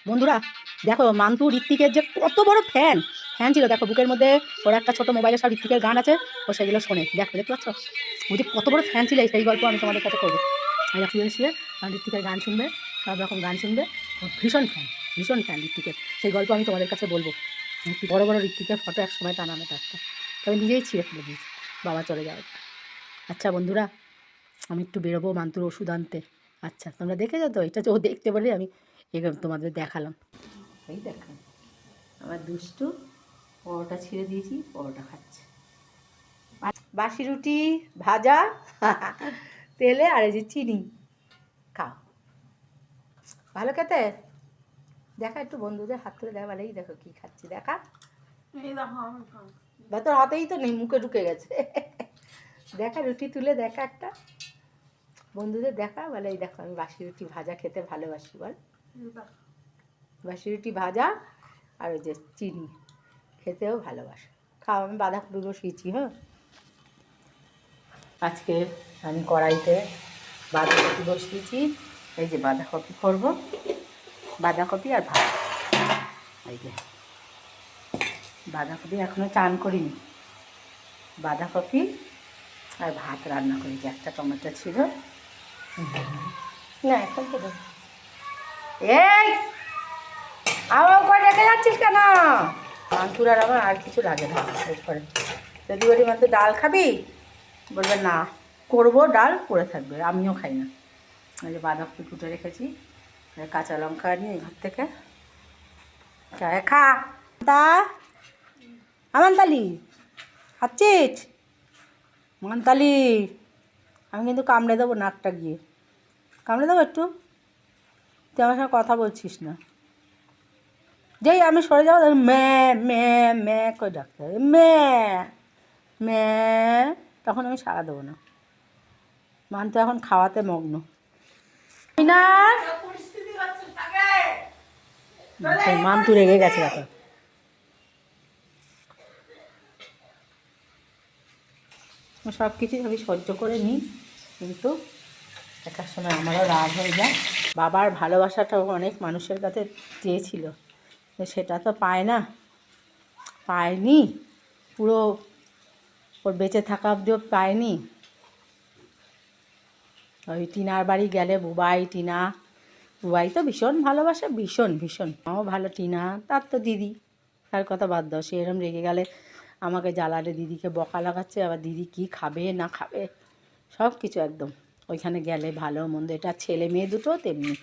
বন্ধুরা দেখো, মান্তু ঋত্বিকের যে কত বড় ফ্যান ফ্যান ছিল। দেখো বুকের মধ্যে ওর একটা ছোট মোবাইলে সব ঋত্বিকের গান আছে, ও সেগুলো শোনে। দেখো, দেখতে পাচ্ছ ও যে কত বড় ফ্যান ছিল, সেই গল্প আমি তোমাদের কাছে করবো। আর শুয়ে শুয়ে ঋত্বিকের গান শুনবে, সব রকম গান শুনবে। ও ভীষণ ফ্যান ঋত্বিকের। সেই গল্প আমি তোমাদের কাছে বলবো। বড় বড় ঋত্বিকের ফটো এক সময় টানানো থাকতো, তবে নিজেই ছিঁড়ে ফেলে দিয়েছি বাবা চলে যাওয়ার। আচ্ছা বন্ধুরা, আমি একটু বেরোবো মান্তুর ওষুধ আনতে। আচ্ছা, তোমরা দেখে যাও তো, এটা ও দেখতে বলে আমি তোমাদের দেখালাম। এই দেখো আমার দুষ্টু পরোটা ছিঁড়ে দিয়েছি, পরোটা খাচ্ছে। বাসি রুটি ভাজা তেলে, আর এই যে চিনি। খাও, ভালো খেতে। দেখা একটু বন্ধুদের হাত তুলে দেখা, ভালোই দেখো কি খাচ্ছি, দেখা। তোর হাতেই তো নেই, মুখে ঢুকে গেছে। দেখা রুটি তুলে দেখা একটা, বন্ধুদের দেখা বলে এই দেখো আমি বাসি রুটি ভাজা খেতে ভালোবাসি। বল, বাসি রুটি ভাজা আর ওই যে চিনি খেতেও ভালোবাসে। খাও, আমি বাঁধাকপি বসিয়েছি। হ্যাঁ, আজকে আমি কড়াইতে বাঁধাকপি বসিয়েছি। এই যে বাঁধাকপি করব, বাঁধাকপি আর ভাত। এই যে বাঁধাকপি এখনও চান করিনি, বাঁধাকপি আর ভাত রান্না করেছি। একটা টমেটো ছিল না, এখন তো এই আমার করে রেখে যাচ্ছিস কেন? মান্তুর আর আমার আর কিছু লাগে না। এরপরে যদি বলি মান্তু ডাল খাবি, বলবে না, করবো ডাল পড়ে থাকবে, আমিও খাই না। এই যে বাঁধাকপি কুটে রেখেছি, কাঁচা লঙ্কা নিয়ে ঘর থেকে খা। তা আমানতালি খাচ্ছিস? মানতালি, আমি কিন্তু কামড়ে দেবো নাকটা গিয়ে, কামড়ে দেবো একটু। তুই আমার সঙ্গে কথা বলছিস না, যেই আমি সরে যাবো ম্যা ম্যা ম্যা করে ডাকতে হবে, ম্যা ম্যা, তখন আমি সাড়া দেবো না। মান্তু এখন খাওয়াতে মগ্ন। না, মান্তু রেগে গেছে এখন। সব কিছুই আমি সহ্য করে নিই, কিন্তু একটা সময় আমারও রাগ হয়ে যায়। বাবার ভালোবাসাটাও অনেক মানুষের কাছে চেয়েছিল, সেটা তো পায় না, পায়নি। পুরো ওর বেঁচে থাকা অবধিও পায়নি। ওই টিনার বাড়ি গেলে বুবাই তো ভীষণ ভালোবাসে, ভীষণ ভীষণ। আমারও ভালো টিনা, তার তো দিদি, তার কথা বাদ দাও। সে এরম রেগে গেলে আমাকে জ্বালালে, দিদিকে বকা লাগাচ্ছে, আবার দিদি কি খাবে না খাবে সব কিছু একদম। ওইখানে গেলে ভালো মন্দ, এটা ছেলে মেয়ে দুটো তেমনি।